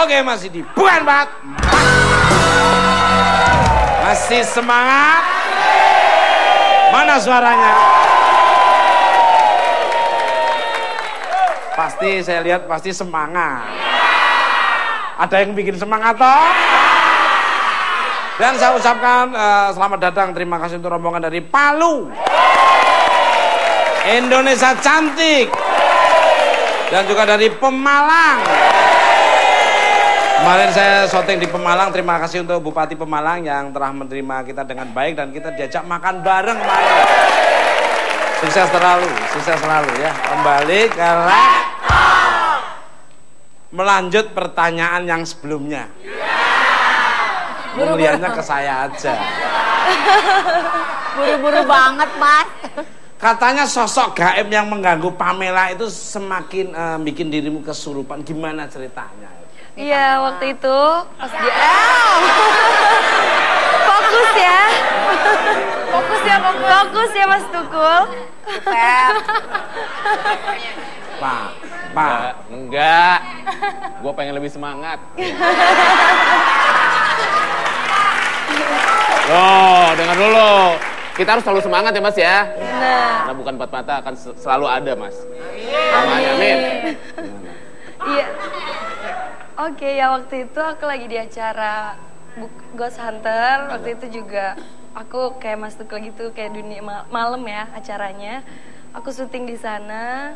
Oke Mas Didi, bukan banget. Masih semangat? Mana suaranya? Pasti saya lihat pasti semangat. Ada yang bikin semangat toh? Dan saya ucapkan selamat datang, terima kasih untuk rombongan dari Palu, Indonesia cantik, dan juga dari Pemalang. Kemarin saya syuting di Pemalang, terima kasih untuk Bupati Pemalang yang telah menerima kita dengan baik dan kita diajak makan bareng kemarin. Sukses selalu ya. Kembali ke melanjut pertanyaan yang sebelumnya. Melihatnya ke saya aja. Buru-buru banget, Mas. Katanya sosok gaib yang mengganggu Pamela itu semakin bikin dirimu kesurupan. Gimana ceritanya? Iya, waktu itu pas dia fokus ya Mas Tukul. Pak. Enggak. Gue pengen lebih semangat. Loh, dengar dulu. Kita harus selalu semangat ya Mas ya. Karena bukan empat mata akan selalu ada Mas. Amin. Iya. Oke, ya waktu itu aku lagi di acara Ghost Hunter. Waktu itu juga aku kayak masuk gitu, kayak dunia malam ya acaranya. Aku syuting di sana.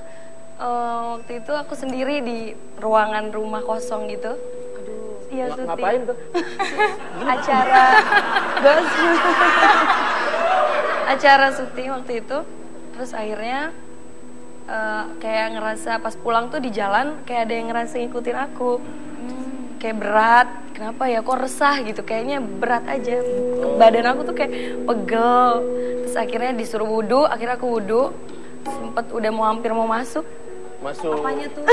Waktu itu aku sendiri di ruangan rumah kosong gitu. Iya, syuting. Ngapain tuh? Acara Ghost acara syuting waktu itu. Terus akhirnya kayak ngerasa pas pulang tuh di jalan kayak ada yang ngerasa ngikutin aku. Kayak berat, kenapa ya kok resah gitu, kayaknya berat aja. Badan aku tuh kayak pegel. Terus akhirnya disuruh wudhu, akhirnya aku wudhu. Sempet udah hampir mau masuk. Apanya tuh?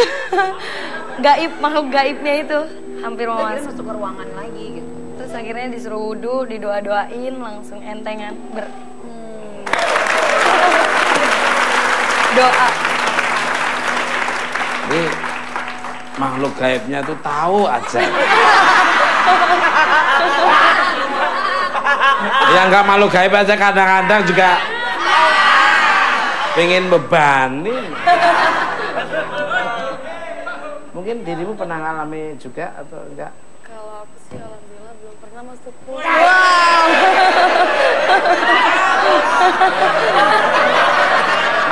Gaib, makhluk gaibnya itu hampir mau masuk ke ruangan lagi gitu. Terus akhirnya disuruh wudhu, didoa-doain, langsung entengan doa. Jadi makhluk gaibnya tuh tahu aja. Ya nggak makhluk gaib aja kadang-kadang juga pengen bebanin. Mungkin dirimu pernah ngalami juga atau enggak? Kalau aku sih alhamdulillah belum pernah masuk pulang.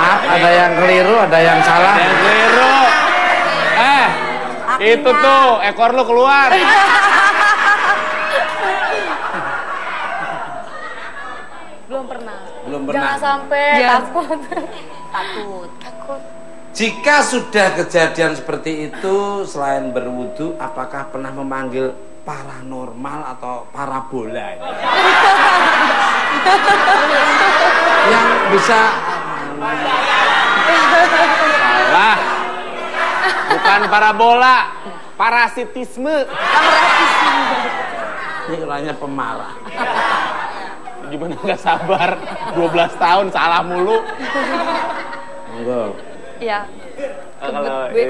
Maaf, ada yang keliru, ada yang salah. Ada yang keliru. Itu tuh ekor lu keluar. Belum pernah. Jangan sampai takut. Jika sudah kejadian seperti itu, selain berwudu, apakah pernah memanggil paranormal atau parabola? Yang bisa Salah. Bukan parabola, parasitisme. ini orangnya pemarah. Gimana nggak sabar? 12 tahun salah mulu. Monggo. Iya.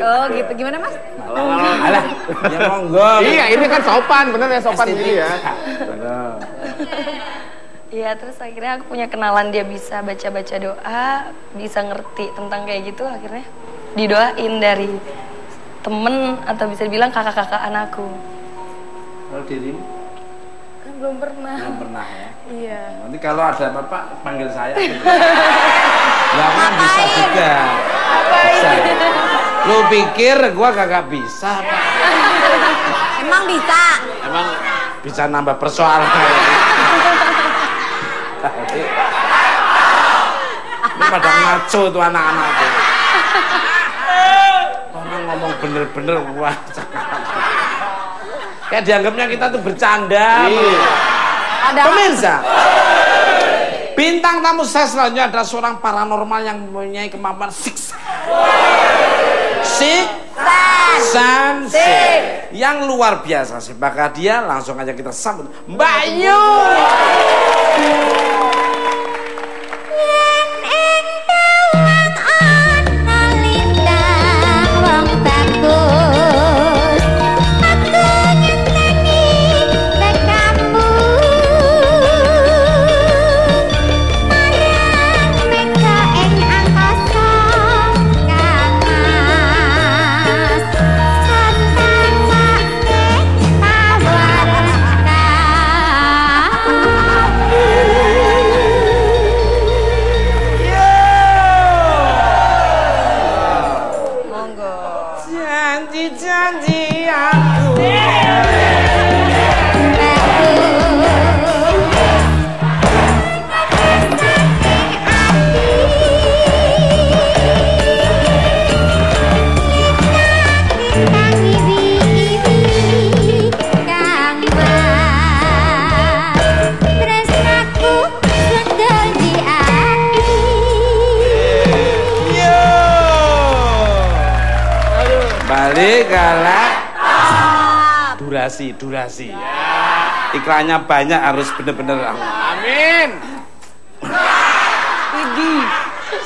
Oh gitu, gimana Mas? Alah, ya monggo. Iya, ini kan sopan, bener ya sopan ini ya. Iya, terus akhirnya aku punya kenalan dia bisa baca-baca doa, bisa ngerti tentang kayak gitu, akhirnya didoain dari temen atau bisa dibilang kakak-kakak anakku. Kalau dirimu? Kan belum pernah. Belum pernah ya? Iya. Nanti kalau ada apa-apa panggil saya. Ya kan bisa juga. Bisa. Lu pikir gua kagak bisa? Emang bisa? Emang bisa nambah persoalan. Ini pada ngaco tuh anak-anak tuh. Orang ngomong bener-bener wah. Kayak dianggapnya kita tuh bercanda. Pemirsa, bintang tamu saya selanjutnya adalah seorang paranormal yang mempunyai kemampuan siksa. Yang luar biasa sih. Maka dia langsung aja kita sambut Mbak Yu. Aku Balik galak. Durasi. Iklannya banyak, harus bener-bener. Amin.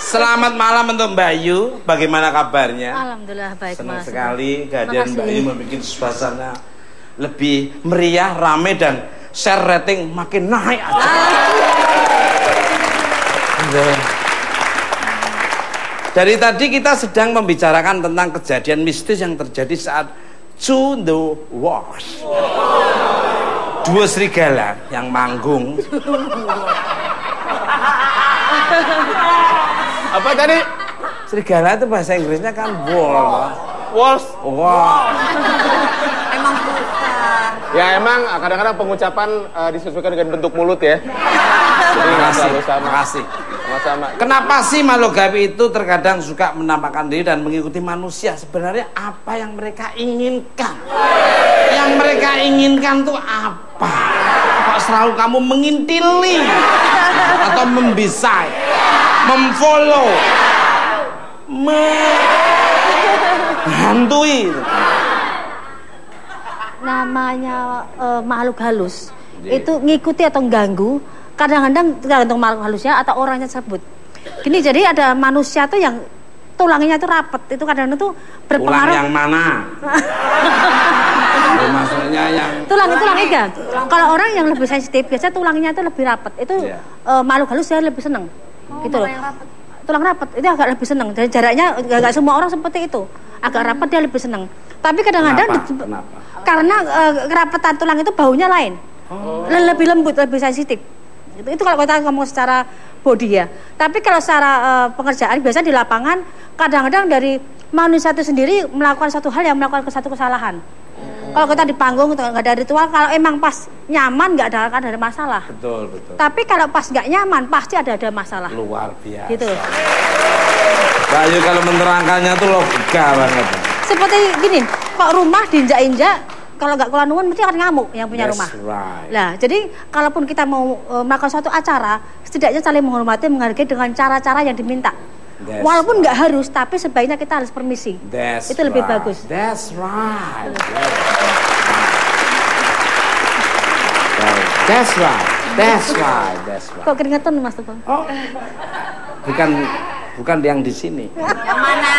Selamat malam untuk Mbak Yu. Bagaimana kabarnya? Alhamdulillah baik Senang Mas. sekali kehadiran Mbak Yu membuat suasana lebih meriah, rame, dan share rating makin naik aja. Dari tadi kita sedang membicarakan tentang kejadian mistis yang terjadi saat To The Wars. Dua serigala yang manggung. Apa tadi? Serigala itu bahasa Inggrisnya kan Wolves. Wow. Emang susah. Ya emang kadang-kadang pengucapan disesuaikan dengan bentuk mulut ya. Jadi nggak selalu sama. Makasih. Sama. Kenapa sih makhluk gaib itu terkadang suka menampakkan diri dan mengikuti manusia? Sebenarnya apa yang mereka inginkan? Yang mereka inginkan tuh apa? Kok selalu kamu mengintili atau membisai, memfollow, menghantui? Namanya makhluk halus itu ngikuti atau ganggu, kadang-kadang tergantung makhluk halusnya atau orangnya tersebut. Gini, jadi ada manusia tuh yang tulangnya tuh rapet, itu kadang-kadang tuh berpengaruh. Tulang yang mana? Maksudnya yang tulang iga. Kalau orang yang lebih sensitif biasanya tulangnya itu lebih rapet. Itu makhluk halus dia lebih seneng. Gitu loh. Tulang rapet itu agak lebih seneng. Dan jaraknya gak semua orang seperti itu. Agak rapet dia lebih seneng. Tapi kadang-kadang Kenapa? karena kerapetan tulang itu baunya lain. Lebih lembut, lebih sensitif. Itu kalau kita ngomong secara body ya. Tapi kalau secara pengerjaan biasanya di lapangan kadang-kadang dari manusia itu sendiri melakukan satu hal yang melakukan satu kesalahan. Kalau kita di panggung nggak ada ritual, kalau emang pas nyaman nggak ada masalah. Betul. Tapi kalau pas nggak nyaman pasti ada masalah. Luar biasa. Gitu. Bayu kalau menerangkannya tuh logika banget. Seperti gini, kok rumah diinjak-injak, kalau nggak keluar mesti akan ngamuk yang punya rumah. Right. Nah, jadi kalaupun kita mau melakukan suatu acara, setidaknya saling menghormati, menghargai dengan cara-cara yang diminta. Walaupun nggak harus, tapi sebaiknya kita harus permisi. Itu lebih bagus. That's right. Kok keringetan Mas Tukang? Oh, bukan yang di sini. Yang mana?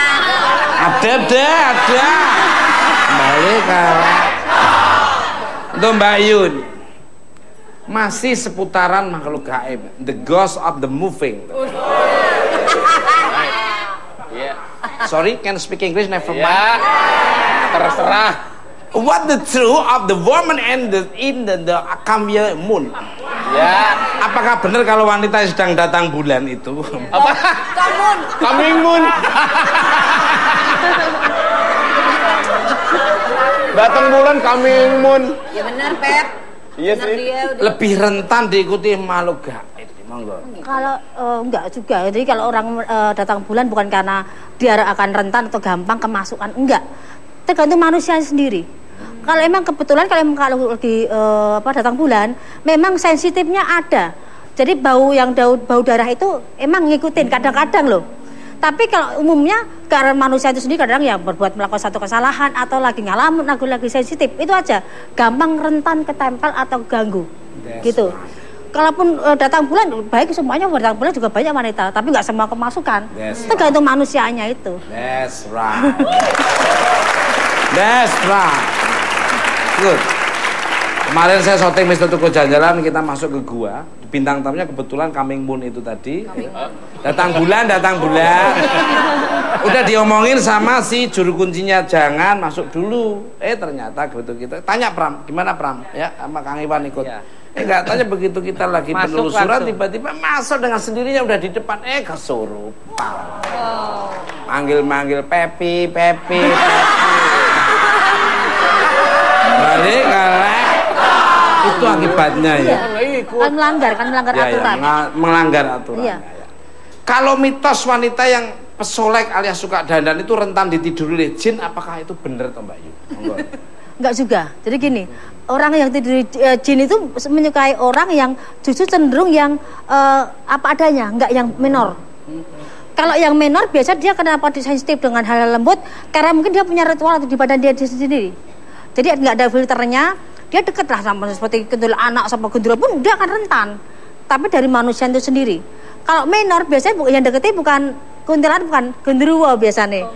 Ada. Kembali kan. Untuk Mbak Yun, masih seputaran makhluk gaib, the ghost of the moving. Sorry, can speak English? Never mind. Ya, terserah. What the truth of the woman and in the Kamya moon? Ya. Apakah benar kalau wanita yang sedang datang bulan itu? Apa? Coming moon. Datang bulan coming moon. Ya benar, Pep. Iya Benar sih. dia udah. Lebih rentan diikuti makhluk gaib. Monggo. Kalau enggak juga, jadi kalau orang datang bulan bukan karena dia akan rentan atau gampang kemasukan, enggak. Tergantung manusia sendiri. Kalau emang kebetulan kalau lagi datang bulan, memang sensitifnya ada. Jadi bau darah itu emang ngikutin kadang-kadang loh. Tapi kalau umumnya karena manusia itu sendiri kadang yang melakukan satu kesalahan atau lagi ngalamin lagi sensitif, itu aja gampang rentan ketempel atau ganggu. Gitu. Kalaupun datang bulan, baik semuanya datang bulan juga banyak wanita, tapi nggak semua kemasukan. Tergantung manusianya itu. That's right. Good. Kemarin saya syuting Mr. Tuku Jalan-Jalan, kita masuk ke gua. Bintang tamunya kebetulan coming moon itu tadi. Datang bulan. Udah diomongin sama si juru kuncinya, jangan masuk dulu. Ternyata begitu kita tanya Pram, gimana Pram? Ya, sama Kang Iwan ikut. Enggak, tanya begitu kita lagi penelusuran tiba-tiba masuk dengan sendirinya udah di depan, kesurupan. Manggil Pepi. Balik galak. Itu akibatnya ya. Kan melanggar aturan. Melanggar aturan. Iya. Kalau mitos wanita yang pesolek alias suka dandan itu rentan ditiduri oleh jin, apakah itu benar toh Mbak Yu? Enggak juga. Jadi gini, orang yang tidur jin itu menyukai orang yang justru cenderung yang apa adanya, enggak yang minor. Kalau yang minor biasa dia kenapa sensitif dengan hal lembut? Karena mungkin dia punya ritual di badan dia sendiri. Jadi nggak ada filternya, dia deket lah sama seperti gundul anak sama gundul pun dia akan rentan. Tapi dari manusia itu sendiri. Kalau minor biasanya yang deketi bukan kuntilanak, bukan genderuwo biasanya.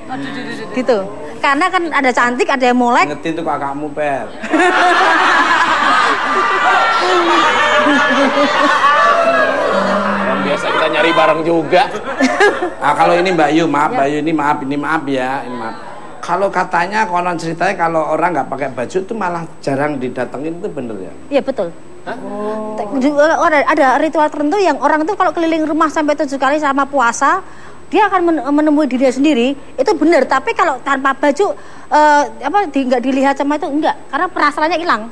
Gitu. Karena kan ada cantik, ada yang molek. Ngerti itu kakakmu, Per. Biasa kita nyari bareng juga. Nah, kalau ini Mbak Yu, maaf Mbak Yu, ini maaf ya, ini maaf. Kalau katanya konon ceritanya kalau orang nggak pakai baju itu malah jarang didatengin, itu bener ya? Iya betul. Ada ritual tertentu yang orang tuh kalau keliling rumah sampai 7 kali sama puasa, dia akan menemui dirinya sendiri, itu benar. Tapi kalau tanpa baju nggak dilihat sama itu enggak, karena perasaannya hilang.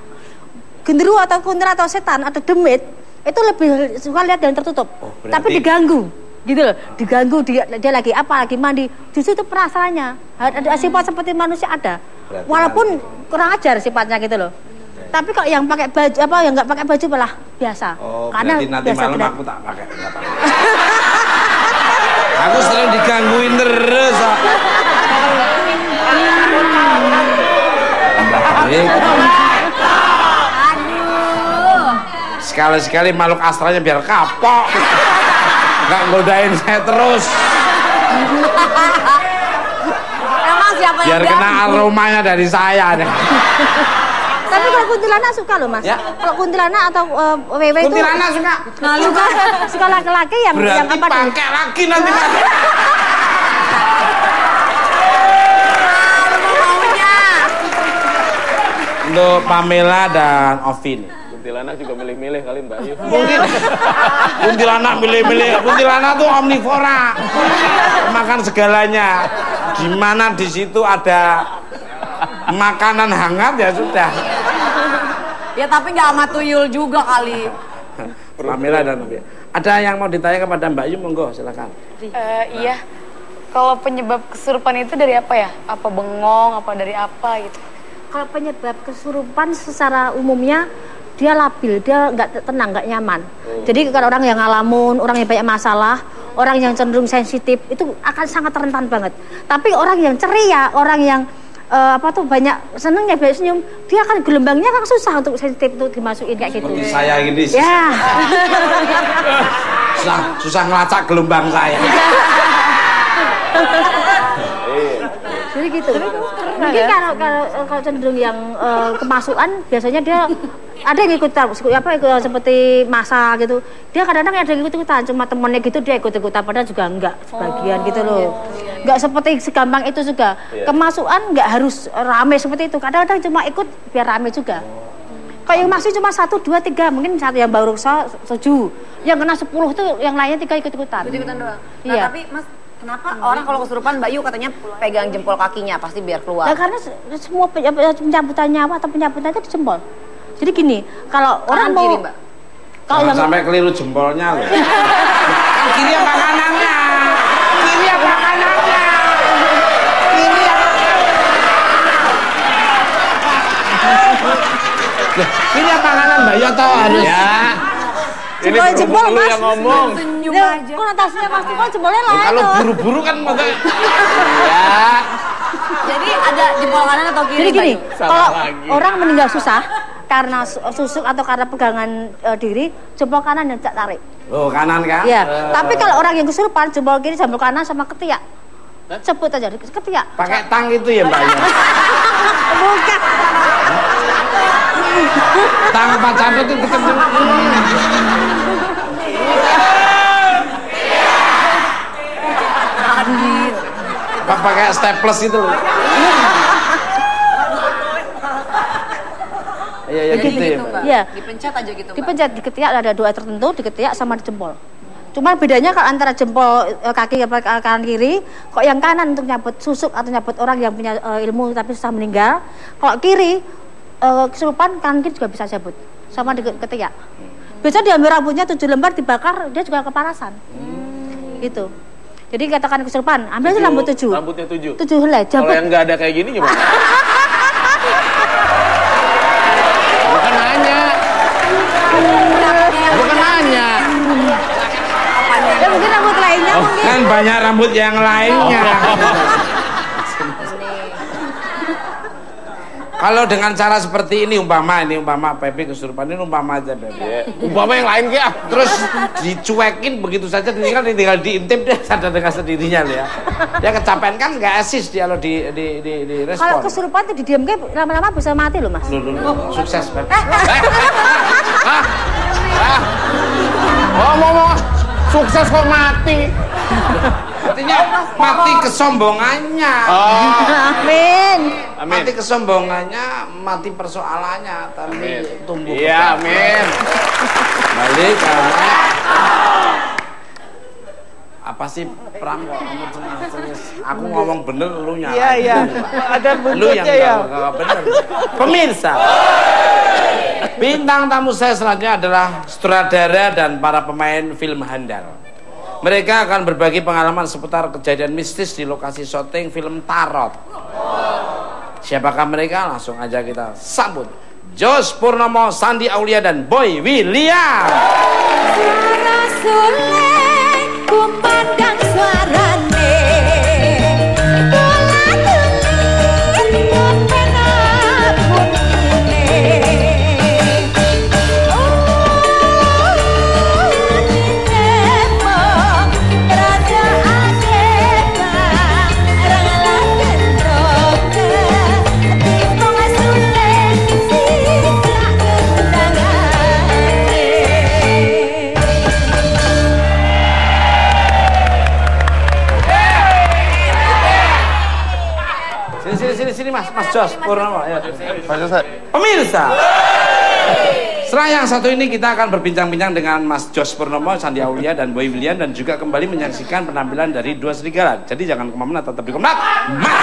Genderuwo atau kuntilanak atau setan atau demit itu lebih suka lihat dan tertutup. Tapi diganggu gitu loh, diganggu dia lagi apa, lagi mandi, justru itu perasaannya ada sifat seperti manusia ada. Berarti walaupun kurang ajar sifatnya gitu loh. Tapi kalau yang pakai baju yang nggak pakai baju malah biasa. Karena nanti malam aku tak pakai. Aku sering digangguin terus. Sekali-sekali makhluk astralnya biar kapok. Nggak godain saya terus. Emang siapa yang biar kena aromanya dari saya deh. Tapi kalau kuntilanak suka loh Mas. Ya? Kalau kuntilanak atau wewe itu kuntilanak suka. Suka laki-laki yang berarti apa pakai laki nanti Mas. Untuk Pamela dan Ovi nih. Kuntilanak juga milih-milih kali Mbak Yu. Mungkin kuntilanak milih-milih. Kuntilanak tuh omnivora, makan segalanya. Di mana di situ ada makanan hangat ya sudah. Ya tapi nggak sama tuyul juga kali. Pamela dan Ovi. Ada yang mau ditanya kepada Mbak Yu, monggo silakan. Iya. Kalau penyebab kesurupan itu dari apa ya? Apa bengong? Apa dari apa gitu? Kalau penyebab kesurupan secara umumnya dia labil, dia nggak tenang, nggak nyaman. Jadi kalau orang yang ngalamun, orang yang banyak masalah, orang yang cenderung sensitif itu akan sangat rentan banget. Tapi orang yang ceria, orang yang banyak senengnya, banyak senyum, dia akan gelombangnya kan susah untuk sensitif untuk dimasukin kayak gitu. Seperti saya gini. Ya. susah ngelacak gelombang saya. Jadi gitu. Mungkin kalau cenderung yang kemasukan biasanya dia ada yang ikut seperti masa gitu. Dia kadang-kadang ada yang ikut-ikutan, cuma temennya gitu dia ikut-ikutan, padahal juga enggak sebagian gitu loh. Enggak seperti segampang itu juga. Kemasukan enggak harus rame seperti itu. Kadang-kadang cuma ikut biar rame juga. Kalau yang masih cuma 1, 2, 3, mungkin satu yang baru 7, yang kena 10 itu yang lainnya 3 ikut-ikutan. Ikut-ikutan doang. Nah, iya. tapi Mas, kenapa orang kalau kesurupan Mbak Yu katanya pegang jempol kakinya pasti biar keluar? Nah, karena semua pencabutan nyawa atau pencabutan itu di jempol. Jadi gini, kalau orang mau kiri, Mbak. Kalau yang sampai keliru jempolnya loh. Kiri apa kanannya? Kiri apa kanannya? Kiri apa? Kiri apa kanan Mbak Yu atau harus? Ya. Ini jempol lu Mas. yang ngomong. Senyum Ya, aja. konotasinya Mas Tiko jempolnya lain. Kalau loh. buru-buru kan maksudnya. Ya. Jadi ada jempol kanan atau kiri? Jadi gini, Mbak Yu? Salah kalau lagi. orang meninggal susah karena susuk atau karena pegangan diri, jempol kanan yang tarik. Oh, kanan kan? Iya. Tapi kalau orang yang kesurupan, jempol kiri, jempol kanan sama ketiak. Sebut aja ketiak. Pakai tang itu ya Mbak Yu. Bukan. Tang apa cadot itu ketemu. Pakai staples itu loh. Iya ya gitu ya. Mbak. Iya. Dipencet aja gitu, Mbak. Dipencet di ketiak ada 2 tertentu, di ketiak sama di jempol. Cuma bedanya kalau antara jempol kaki kanan kiri, kok yang kanan untuk nyabut susuk atau nyabut orang yang punya ilmu tapi susah meninggal. Kalau kiri kesurupan kanan kiri juga bisa cabut sama di ketiak. Biasa diambil rambutnya 7 lembar dibakar, dia juga kepanasan. Gitu. Jadi katakan kesurupan, ambil aja rambut 7. Rambutnya 7. 7 helai, Kalau cabut. yang nggak ada kayak gini gimana? Bukan nanya. Bukan nanya. Ya mungkin rambut lainnya mungkin. Kan banyak rambut yang lainnya. Kalau dengan cara seperti ini umpama Pepe kesurupan ini umpama aja Pepe. Umpama yang lain ya. Terus dicuekin begitu saja tinggal diintip dia sadar dengan sendirinya ya. Dia kecapean kan nggak asis dia kalau di respon. Kalau kesurupan itu didiamkan lama-lama bisa mati loh Mas. Sukses Pepe. Ngomong sukses kok mati. Artinya mati kesombongannya. Amin. Mati kesombongannya, mati persoalannya, tapi tumbuh. Iya, amin. Balik karena apa sih Pram kok kamu cemas. Aku ngomong bener lu nyala. Iya. Ada Lu yang buntutnya ya. gak bener. Pemirsa, bintang tamu saya selanjutnya adalah sutradara dan para pemain film handal. Mereka akan berbagi pengalaman seputar kejadian mistis di lokasi syuting film Tarot. Siapakah mereka? Langsung aja kita sambut Jos Purnomo, Sandi Aulia, dan Boy William. Suara Sule kumandang suarane bola tuni kepena bunine dinemo raja adeba rangala gendroke tipong Sule sisa kendangane. Sini Mas Jos Purnomo. Ya. Pemirsa, setelah yang satu ini kita akan berbincang-bincang dengan Mas Jos Purnomo, Sandi Aulia, dan Boy William, dan juga kembali menyaksikan penampilan dari dua serigala. Jadi jangan kemana-mana, tetap di Komnak Mas.